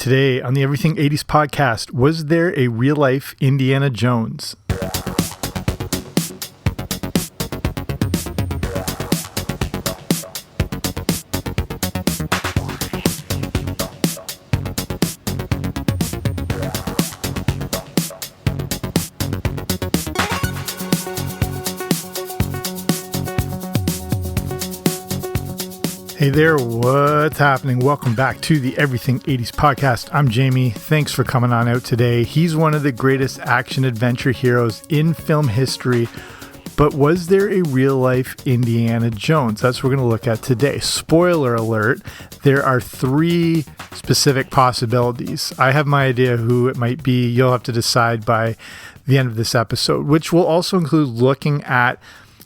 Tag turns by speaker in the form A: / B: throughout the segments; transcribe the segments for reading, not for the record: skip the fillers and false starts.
A: Today on the Everything 80s podcast, was there a real-life Indiana Jones? Hey there, what's happening? Welcome back to the Everything 80s podcast. I'm Jamie. Thanks for coming on out today. He's one of the greatest action-adventure heroes in film history, but was there a real-life Indiana Jones? That's what we're going to look at today. Spoiler alert, there are three specific possibilities. I have my idea who it might be. You'll have to decide by the end of this episode, which will also include looking at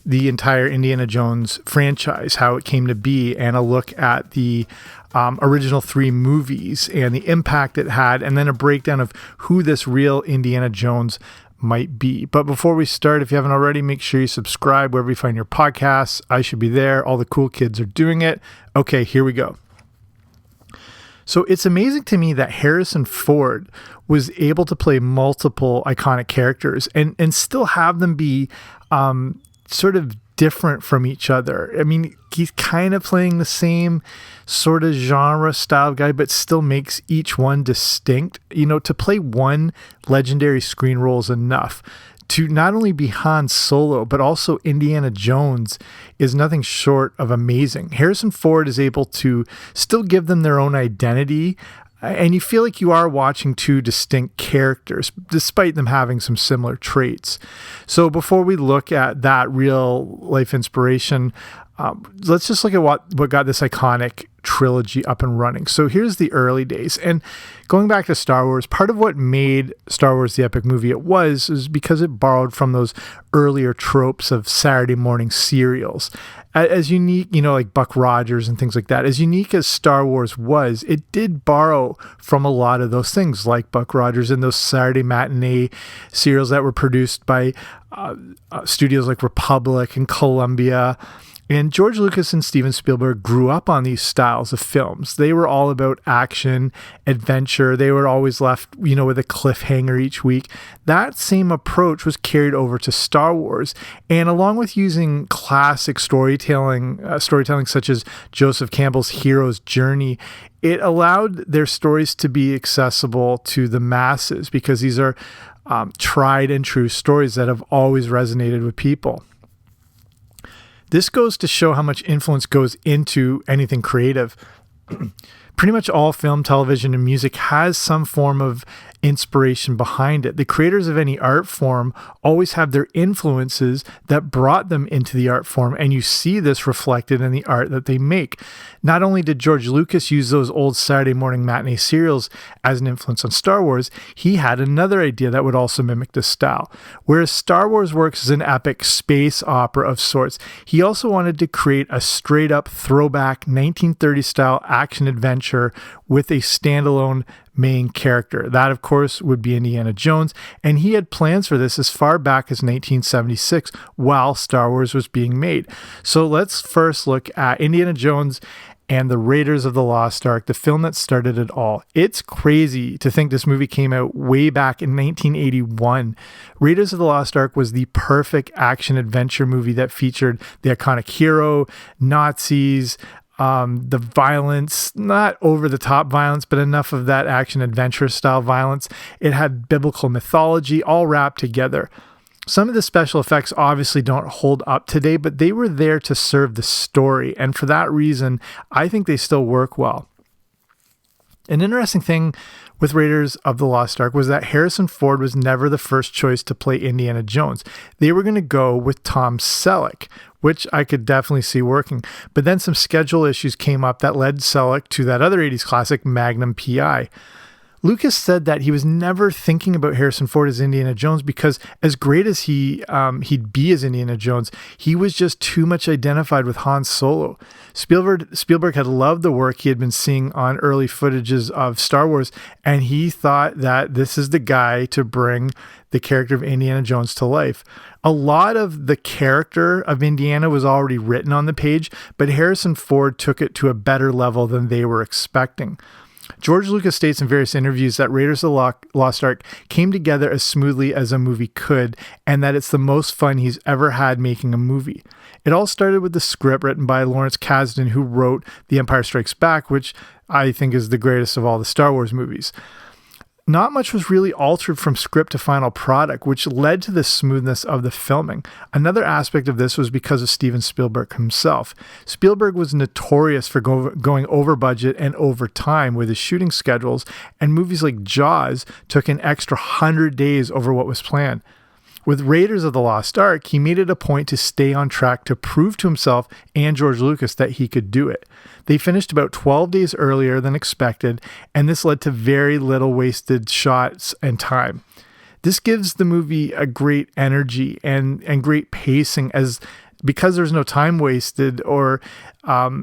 A: the entire Indiana Jones franchise, how it came to be, and a look at the original three movies and the impact it had, and then a breakdown of who this real Indiana Jones might be. But before we start, if you haven't already, make sure you subscribe wherever you find your podcasts. I should be there. All the cool kids are doing it. Okay, here we go. So it's amazing to me that Harrison Ford was able to play multiple iconic characters and still have them be sort of different from each other. I mean, he's kind of playing the same sort of genre style guy, but still makes each one distinct. You know, to play one legendary screen role is enough. To not only be Han Solo, but also Indiana Jones is nothing short of amazing. Harrison Ford is able to still give them their own identity, and you feel like you are watching two distinct characters, despite them having some similar traits. So before we look at that real life inspiration, let's just look at what got this iconic trilogy up and running. So here's the early days. And going back to Star Wars, part of what made Star Wars the epic movie it was is because it borrowed from those earlier tropes of Saturday morning serials. As unique, you know, like Buck Rogers and things like that, as unique as Star Wars was, it did borrow from a lot of those things like Buck Rogers and those Saturday matinee serials that were produced by studios like Republic and Columbia. And George Lucas and Steven Spielberg grew up on these styles of films. They were all about action, adventure. They were always left, you know, with a cliffhanger each week. That same approach was carried over to Star Wars. And along with using classic storytelling such as Joseph Campbell's hero's journey, it allowed their stories to be accessible to the masses because these are tried and true stories that have always resonated with people. This goes to show how much influence goes into anything creative. Pretty much all film, television, and music has some form of inspiration behind it. The creators of any art form always have their influences that brought them into the art form, and you see this reflected in the art that they make. Not only did George Lucas use those old Saturday morning matinee serials as an influence on Star Wars, he had another idea that would also mimic this style. Whereas Star Wars works as an epic space opera of sorts, he also wanted to create a straight-up throwback 1930s style action adventure with a standalone main character. That, of course, would be Indiana Jones, and he had plans for this as far back as 1976 while Star Wars was being made. So let's first look at Indiana Jones and the Raiders of the Lost Ark, the film that started it all. It's crazy to think this movie came out way back in 1981. Raiders of the Lost Ark was the perfect action-adventure movie that featured the iconic hero, Nazis, the violence, not over-the-top violence, but enough of that action-adventure style violence. It had biblical mythology all wrapped together. Some of the special effects obviously don't hold up today, but they were there to serve the story, and for that reason, I think they still work well. An interesting thing with Raiders of the Lost Ark was that Harrison Ford was never the first choice to play Indiana Jones. They were going to go with Tom Selleck, which I could definitely see working. But then some schedule issues came up that led Selleck to that other 80s classic, Magnum P.I. Lucas said that he was never thinking about Harrison Ford as Indiana Jones because as great as he'd be as Indiana Jones, he was just too much identified with Han Solo. Spielberg had loved the work he had been seeing on early footages of Star Wars, and he thought that this is the guy to bring the character of Indiana Jones to life. A lot of the character of Indiana was already written on the page, but Harrison Ford took it to a better level than they were expecting. George Lucas states in various interviews that Raiders of the Lost Ark came together as smoothly as a movie could, and that it's the most fun he's ever had making a movie. It all started with the script written by Lawrence Kasdan, who wrote The Empire Strikes Back, which I think is the greatest of all the Star Wars movies. Not much was really altered from script to final product, which led to the smoothness of the filming. Another aspect of this was because of Steven Spielberg himself. Spielberg was notorious for going over budget and over time with his shooting schedules, and movies like Jaws took an extra 100 days over what was planned. With Raiders of the Lost Ark, he made it a point to stay on track to prove to himself and George Lucas that he could do it. They finished about 12 days earlier than expected, and this led to very little wasted shots and time. This gives the movie a great energy and great pacing, as because there's no time wasted or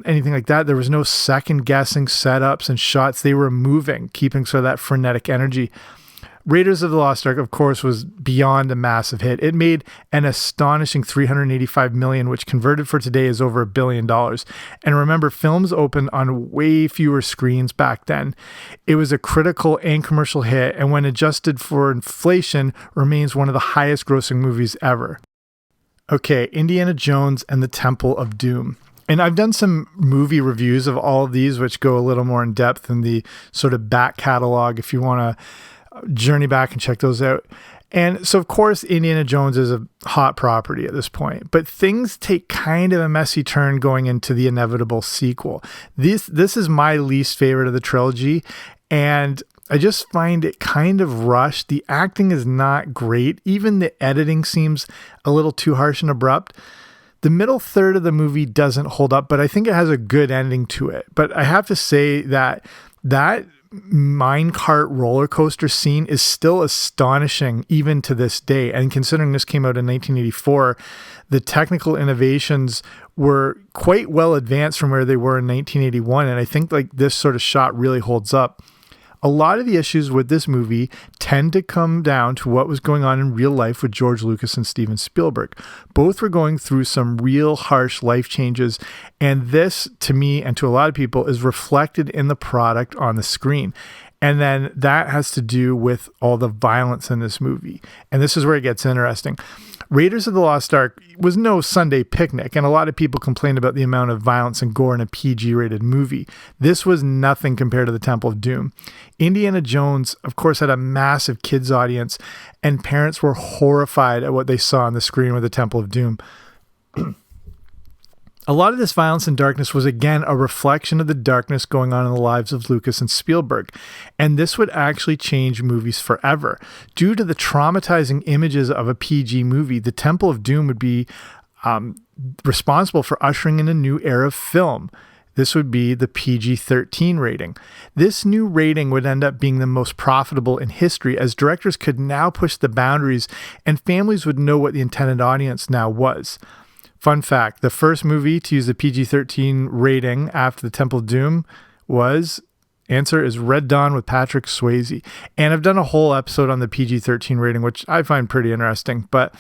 A: anything like that. There was no second guessing setups and shots. They were moving, keeping sort of that frenetic energy. Raiders of the Lost Ark, of course, was beyond a massive hit. It made an astonishing $385 million, which converted for today is over $1 billion. And remember, films opened on way fewer screens back then. It was a critical and commercial hit, and when adjusted for inflation, remains one of the highest grossing movies ever. Okay, Indiana Jones and the Temple of Doom. And I've done some movie reviews of all of these, which go a little more in depth in the sort of back catalog if you want to journey back and check those out. And so, of course, Indiana Jones is a hot property at this point, but things take kind of a messy turn going into the inevitable sequel. This is my least favorite of the trilogy, and I just find it kind of rushed. The acting is not great. Even the editing seems a little too harsh and abrupt. The middle third of the movie doesn't hold up, but I think it has a good ending to it. But I have to say that minecart roller coaster scene is still astonishing even to this day. And considering this came out in 1984, the technical innovations were quite well advanced from where they were in 1981. And I think like this sort of shot really holds up. A lot of the issues with this movie tend to come down to what was going on in real life with George Lucas and Steven Spielberg. Both were going through some real harsh life changes, and this, to me and to a lot of people, is reflected in the product on the screen. And then that has to do with all the violence in this movie. And this is where it gets interesting. Raiders of the Lost Ark was no Sunday picnic, and a lot of people complained about the amount of violence and gore in a PG-rated movie. This was nothing compared to the Temple of Doom. Indiana Jones, of course, had a massive kids audience, and parents were horrified at what they saw on the screen with the Temple of Doom. A lot of this violence and darkness was, again, a reflection of the darkness going on in the lives of Lucas and Spielberg. And this would actually change movies forever. Due to the traumatizing images of a PG movie, the Temple of Doom would be responsible for ushering in a new era of film. This would be the PG-13 rating. This new rating would end up being the most profitable in history, as directors could now push the boundaries and families would know what the intended audience now was. Fun fact, the first movie to use the PG-13 rating after the Temple of Doom was, answer is Red Dawn with Patrick Swayze. And I've done a whole episode on the PG-13 rating, which I find pretty interesting, but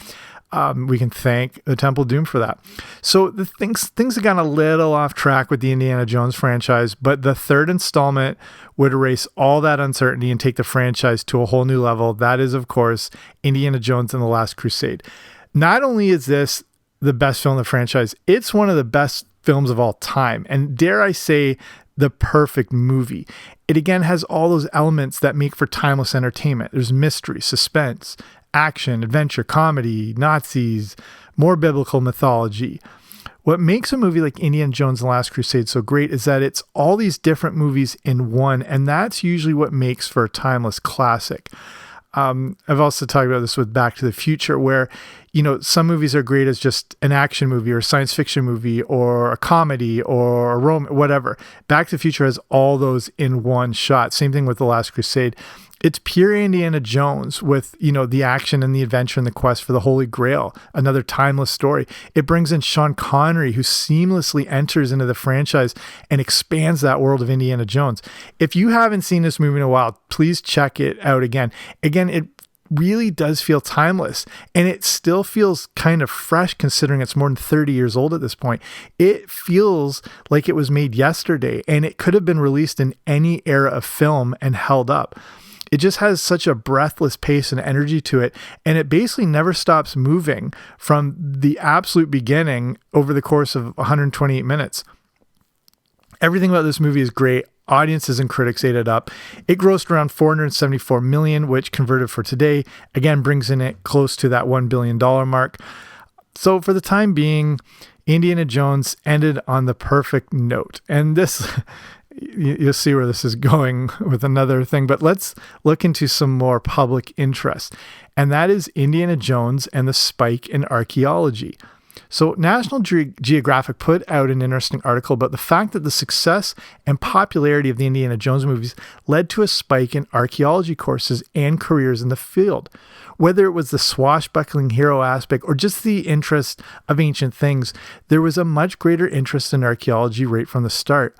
A: we can thank the Temple of Doom for that. So the things have gone a little off track with the Indiana Jones franchise, but the third installment would erase all that uncertainty and take the franchise to a whole new level. That is, of course, Indiana Jones and the Last Crusade. Not only is this the best film in the franchise, it's one of the best films of all time, and dare I say, the perfect movie. It again has all those elements that make for timeless entertainment. There's mystery, suspense, action, adventure, comedy, Nazis, more biblical mythology. What makes a movie like Indiana Jones and the Last Crusade so great is that it's all these different movies in one, and that's usually what makes for a timeless classic. I've also talked about this with Back to the Future, where, you know, some movies are great as just an action movie or a science fiction movie or a comedy or a whatever. Back to the Future has all those in one shot. Same thing with The Last Crusade. It's pure Indiana Jones with, you know, the action and the adventure and the quest for the Holy Grail, another timeless story. It brings in Sean Connery, who seamlessly enters into the franchise and expands that world of Indiana Jones. If you haven't seen this movie in a while, please check it out again. Again, it really does feel timeless, and it still feels kind of fresh considering it's more than 30 years old at this point. It feels like it was made yesterday, and it could have been released in any era of film and held up. It just has such a breathless pace and energy to it, and it basically never stops moving from the absolute beginning over the course of 128 minutes. Everything about this movie is great. Audiences and critics ate it up. It grossed around $474 million, which converted for today, again, brings in it close to that $1 billion mark. So for the time being, Indiana Jones ended on the perfect note. And this, you'll see where this is going with another thing, but let's look into some more public interest. And that is Indiana Jones and the spike in archaeology. So National Geographic put out an interesting article about the fact that the success and popularity of the Indiana Jones movies led to a spike in archaeology courses and careers in the field. Whether it was the swashbuckling hero aspect or just the interest of ancient things, there was a much greater interest in archaeology right from the start.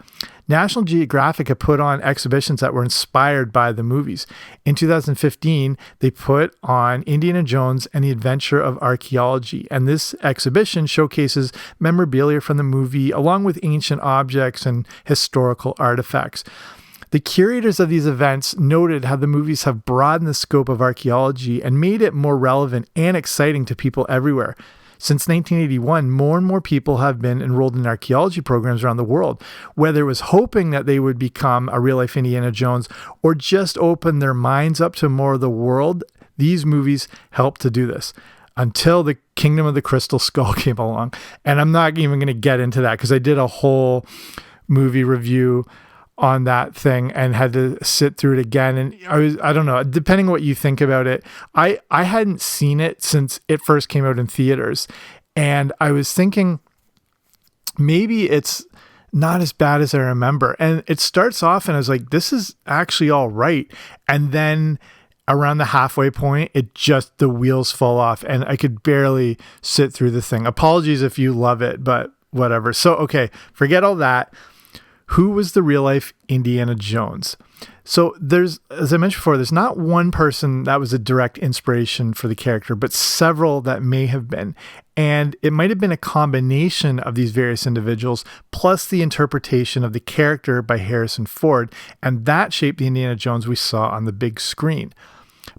A: National Geographic had put on exhibitions that were inspired by the movies. In 2015, they put on Indiana Jones and the Adventure of Archaeology, and this exhibition showcases memorabilia from the movie along with ancient objects and historical artifacts. The curators of these events noted how the movies have broadened the scope of archaeology and made it more relevant and exciting to people everywhere. Since 1981, more and more people have been enrolled in archaeology programs around the world, whether it was hoping that they would become a real-life Indiana Jones or just open their minds up to more of the world. These movies helped to do this until the Kingdom of the Crystal Skull came along. And I'm not even going to get into that because I did a whole movie review on that thing and had to sit through it again. And I don't know, depending on what you think about it, I hadn't seen it since it first came out in theaters. And I was thinking maybe it's not as bad as I remember. And it starts off and I was like, this is actually all right. And then around the halfway point, the wheels fall off and I could barely sit through the thing. Apologies if you love it, but whatever. So, okay, forget all that. Who was the real life Indiana Jones? So there's, as I mentioned before, there's not one person that was a direct inspiration for the character, but several that may have been. And it might have been a combination of these various individuals, plus the interpretation of the character by Harrison Ford. And that shaped the Indiana Jones we saw on the big screen.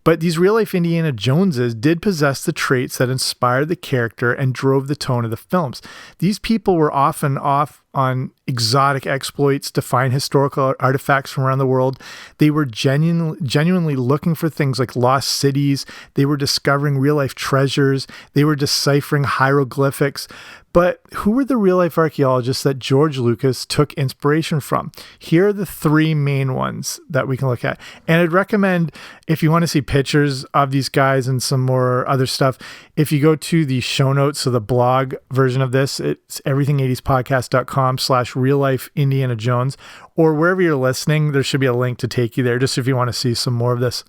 A: But these real-life Indiana Joneses did possess the traits that inspired the character and drove the tone of the films. These people were often off on exotic exploits to find historical artifacts from around the world. They were genuinely looking for things like lost cities. They were discovering real-life treasures. They were deciphering hieroglyphics. But who were the real-life archaeologists that George Lucas took inspiration from? Here are the three main ones that we can look at. And I'd recommend, if you want to see pictures of these guys and some more other stuff, if you go to the show notes, so the blog version of this, it's everything80spodcast.com/real-life Indiana Jones, or wherever you're listening, there should be a link to take you there, just if you want to see some more of this.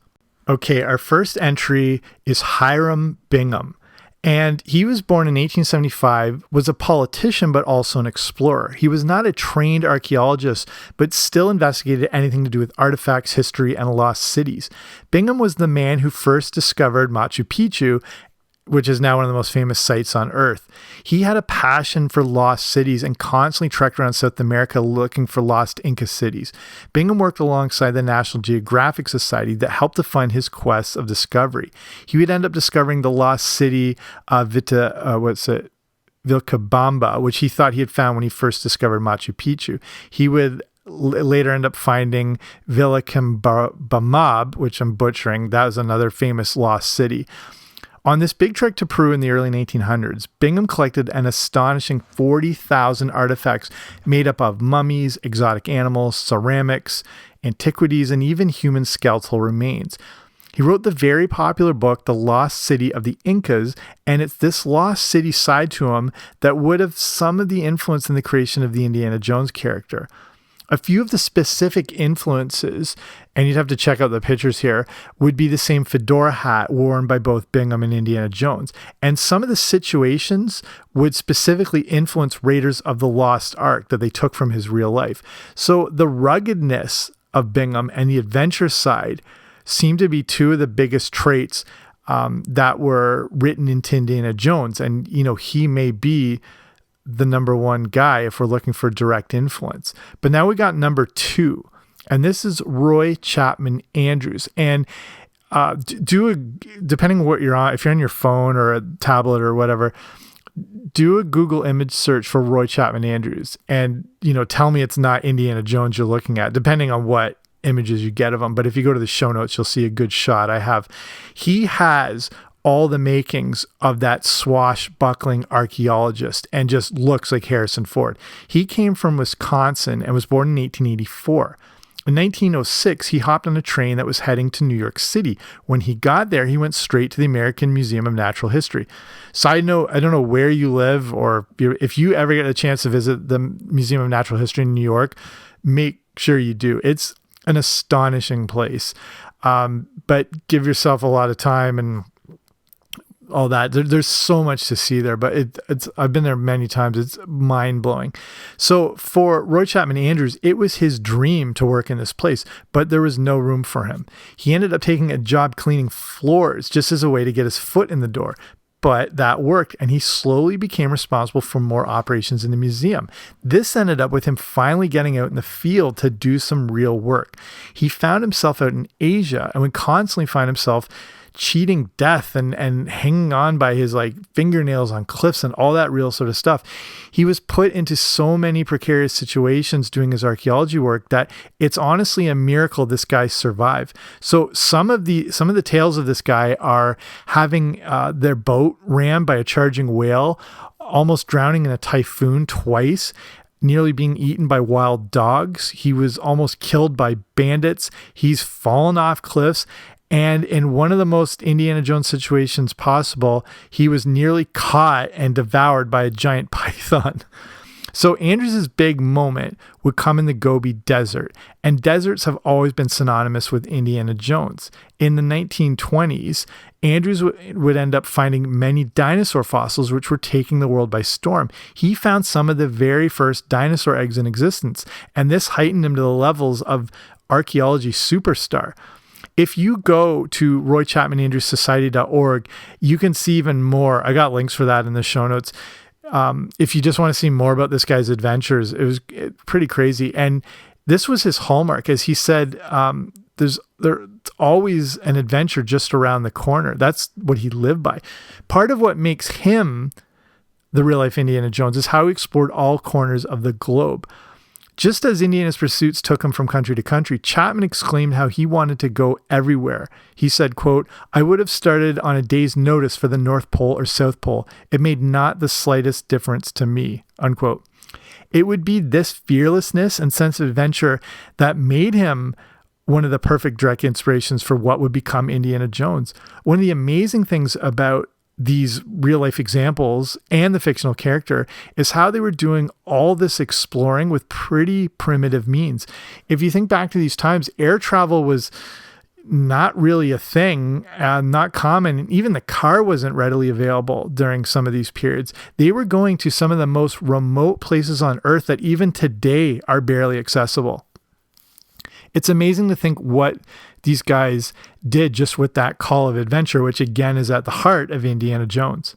A: Okay, our first entry is Hiram Bingham. And he was born in 1875, was a politician, but also an explorer. He was not a trained archaeologist, but still investigated anything to do with artifacts, history, and lost cities. Bingham was the man who first discovered Machu Picchu, which is now one of the most famous sites on Earth. He had a passion for lost cities and constantly trekked around South America looking for lost Inca cities. Bingham worked alongside the National Geographic Society that helped to fund his quests of discovery. He would end up discovering the lost city of Vilcabamba, which he thought he had found when he first discovered Machu Picchu. He would later end up finding Vilcabamba, which I'm butchering. That was another famous lost city. On this big trek to Peru in the early 1900s, Bingham collected an astonishing 40,000 artifacts made up of mummies, exotic animals, ceramics, antiquities, and even human skeletal remains. He wrote the very popular book, The Lost City of the Incas, and it's this lost city side to him that would have some of the influence in the creation of the Indiana Jones character. A few of the specific influences, and you'd have to check out the pictures here, would be the same fedora hat worn by both Bingham and Indiana Jones. And some of the situations would specifically influence Raiders of the Lost Ark that they took from his real life. So the ruggedness of Bingham and the adventure side seem to be two of the biggest traits that were written into Indiana Jones. And, he may be the number one guy if we're looking for direct influence. But now we got number 2, and this is Roy Chapman Andrews. And depending on what you're on, if you're on your phone or a tablet or whatever, do a Google image search for Roy Chapman Andrews and, tell me it's not Indiana Jones you're looking at, depending on what images you get of him. But if you go to the show notes, you'll see a good shot I have. He has all the makings of that swashbuckling archaeologist and just looks like Harrison Ford. He came from Wisconsin and was born in 1884. In 1906, he hopped on a train that was heading to New York City. When he got there, he went straight to the American Museum of Natural History. Side note, I don't know where you live or if you ever get a chance to visit the Museum of Natural History in New York, make sure you do. It's an astonishing place. But give yourself a lot of time and all that. There's so much to see there, but I've been there many times. It's mind-blowing. So for Roy Chapman Andrews, it was his dream to work in this place, but there was no room for him. He ended up taking a job cleaning floors just as a way to get his foot in the door. But that worked, and he slowly became responsible for more operations in the museum. This ended up with him finally getting out in the field to do some real work. He found himself out in Asia and would constantly find himself cheating death and hanging on by his fingernails on cliffs and all that real sort of stuff. He was put into so many precarious situations doing his archaeology work that it's honestly a miracle this guy survived. So some of the tales of this guy are having their boat rammed by a charging whale, almost drowning in a typhoon twice, nearly being eaten by wild dogs. He was almost killed by bandits. He's fallen off cliffs. And in one of the most Indiana Jones situations possible, he was nearly caught and devoured by a giant python. So Andrews' big moment would come in the Gobi Desert, and deserts have always been synonymous with Indiana Jones. In the 1920s, Andrews would end up finding many dinosaur fossils which were taking the world by storm. He found some of the very first dinosaur eggs in existence, and this heightened him to the levels of archaeology superstar. If you go to roychapmanandrewssociety.org, you can see even more. I got links for that in the show notes. If you just want to see more about this guy's adventures, it was pretty crazy. And this was his hallmark. As he said, there's always an adventure just around the corner. That's what he lived by. Part of what makes him the real-life Indiana Jones is how he explored all corners of the globe. Just as Indiana's pursuits took him from country to country, Chapman exclaimed how he wanted to go everywhere. He said, quote, "I would have started on a day's notice for the North Pole or South Pole. It made not the slightest difference to me," unquote. It would be this fearlessness and sense of adventure that made him one of the perfect direct inspirations for what would become Indiana Jones. One of the amazing things about these real life examples and the fictional character is how they were doing all this exploring with pretty primitive means. If you think back to these times, air travel was not really a thing, not common. And even the car wasn't readily available during some of these periods. They were going to some of the most remote places on Earth that even today are barely accessible. It's amazing to think what these guys did just with that call of adventure, which again is at the heart of Indiana Jones.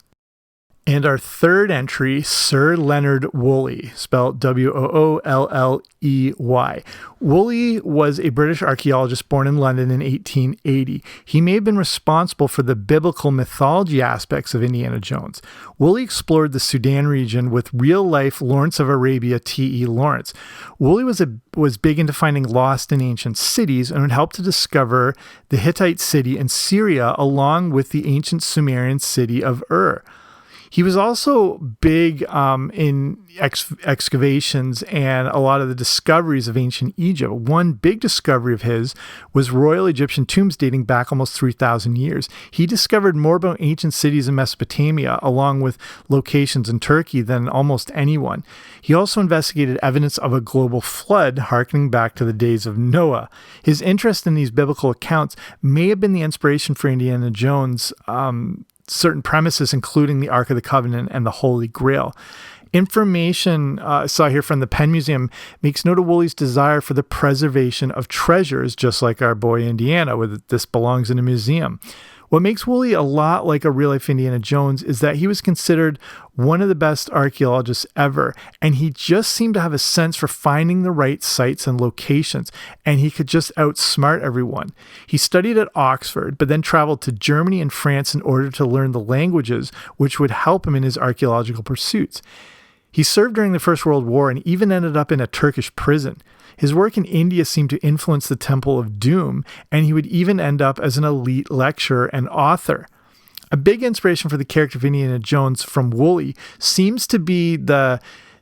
A: And our third entry, Sir Leonard Woolley, spelled Woolley. Woolley was a British archaeologist born in London in 1880. He may have been responsible for the biblical mythology aspects of Indiana Jones. Woolley explored the Sudan region with real-life Lawrence of Arabia T.E. Lawrence. Woolley was big into finding lost and ancient cities and would help to discover the Hittite city in Syria along with the ancient Sumerian city of Ur. He was also big in excavations and a lot of the discoveries of ancient Egypt. One big discovery of his was Royal Egyptian tombs dating back almost 3,000 years. He discovered more about ancient cities in Mesopotamia, along with locations in Turkey, than almost anyone. He also investigated evidence of a global flood harkening back to the days of Noah. His interest in these biblical accounts may have been the inspiration for Indiana Jones' certain premises, including the Ark of the Covenant and the Holy Grail. Information I saw here from the Penn Museum makes note of Woolley's desire for the preservation of treasures, just like our boy Indiana, where this belongs in a museum. What makes Woolley a lot like a real-life Indiana Jones is that he was considered one of the best archaeologists ever, and he just seemed to have a sense for finding the right sites and locations, and he could just outsmart everyone. He studied at Oxford, but then traveled to Germany and France in order to learn the languages, which would help him in his archaeological pursuits. He served during the First World War and even ended up in a Turkish prison. His work in India seemed to influence the Temple of Doom, and he would even end up as an elite lecturer and author. A big inspiration for the character of Indiana Jones from Woolley seems to be the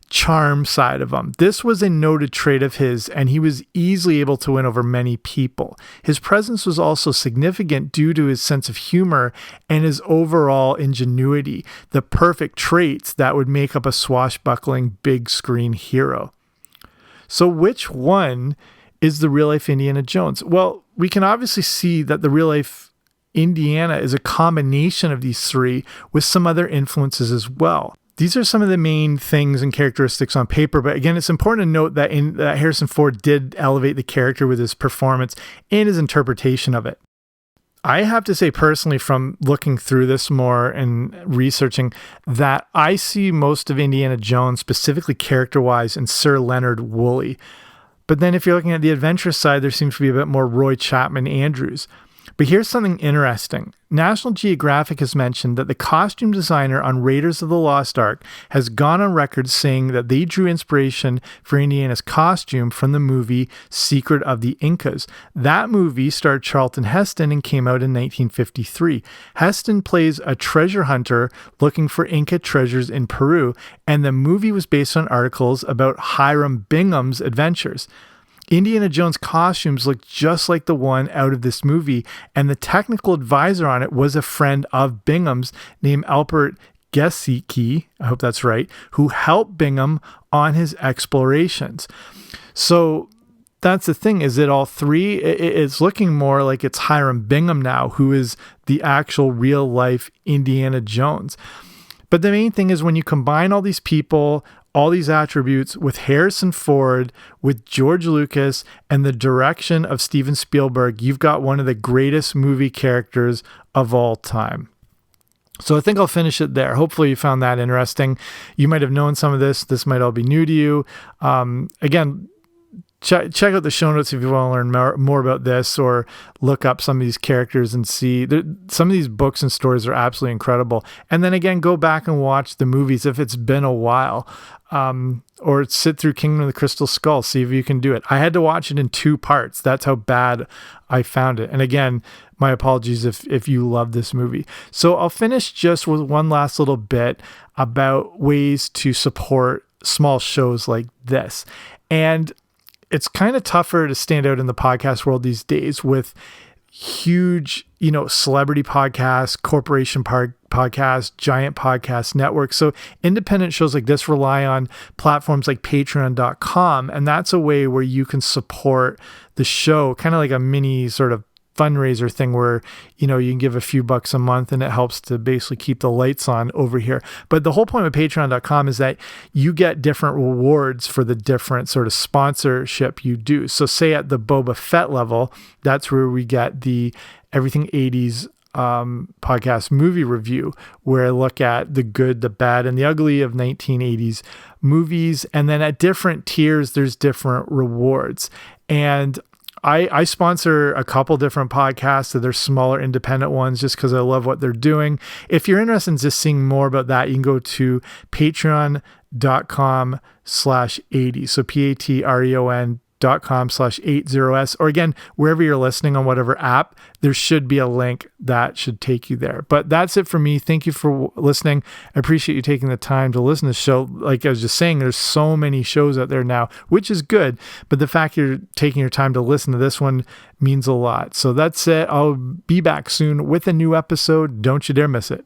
A: charm side of him. This was a noted trait of his, and he was easily able to win over many people. His presence was also significant due to his sense of humor and his overall ingenuity, the perfect traits that would make up a swashbuckling big screen hero. So which one is the real-life Indiana Jones? Well, we can obviously see that the real-life Indiana is a combination of these three with some other influences as well. These are some of the main things and characteristics on paper, but again, it's important to note that Harrison Ford did elevate the character with his performance and his interpretation of it. I have to say personally, from looking through this more and researching, that I see most of Indiana Jones, specifically character-wise, in Sir Leonard Woolley. But then if you're looking at the adventurous side, there seems to be a bit more Roy Chapman Andrews. But here's something interesting. National Geographic has mentioned that the costume designer on Raiders of the Lost Ark has gone on record saying that they drew inspiration for Indiana's costume from the movie Secret of the Incas. That movie starred Charlton Heston and came out in 1953. Heston plays a treasure hunter looking for Inca treasures in Peru, and the movie was based on articles about Hiram Bingham's adventures. Indiana Jones' costumes look just like the one out of this movie, and the technical advisor on it was a friend of Bingham's named Albert Gesicki, I hope that's right, who helped Bingham on his explorations. So that's the thing, is it all three? It's looking more like it's Hiram Bingham now, who is the actual real-life Indiana Jones. But the main thing is when you combine all these people, all these attributes with Harrison Ford, with George Lucas, and the direction of Steven Spielberg, you've got one of the greatest movie characters of all time. So I think I'll finish it there. Hopefully you found that interesting. You might have known some of this. This might all be new to you. Again, check out the show notes if you want to learn more about this, or look up some of these characters and see. Some of these books and stories are absolutely incredible. And then again, go back and watch the movies if it's been a while, or sit through Kingdom of the Crystal Skull, see if you can do it. I had to watch it in 2 parts. That's how bad I found it. And again, my apologies if you love this movie. So I'll finish just with one last little bit about ways to support small shows like this. And it's kind of tougher to stand out in the podcast world these days with huge, celebrity podcasts, corporation podcasts, giant podcast networks. So independent shows like this rely on platforms like patreon.com. And that's a way where you can support the show, kind of like a mini sort of fundraiser thing where, you can give a few bucks a month and it helps to basically keep the lights on over here. But the whole point with patreon.com is that you get different rewards for the different sort of sponsorship you do. So say at the Boba Fett level, that's where we get the Everything 80s podcast movie review, where I look at the good, the bad, and the ugly of 1980s movies. And then at different tiers, there's different rewards. And I sponsor a couple different podcasts, so they're smaller independent ones just because I love what they're doing. If you're interested in just seeing more about that, you can go to patreon.com/80. So patreon.com/80s, or again, wherever you're listening on whatever app, there should be a link that should take you there. But that's it for me. Thank you for listening. I appreciate you taking the time to listen to the show. Like I was just saying, there's so many shows out there now, which is good. But the fact you're taking your time to listen to this one means a lot. So that's it. I'll be back soon with a new episode. Don't you dare miss it.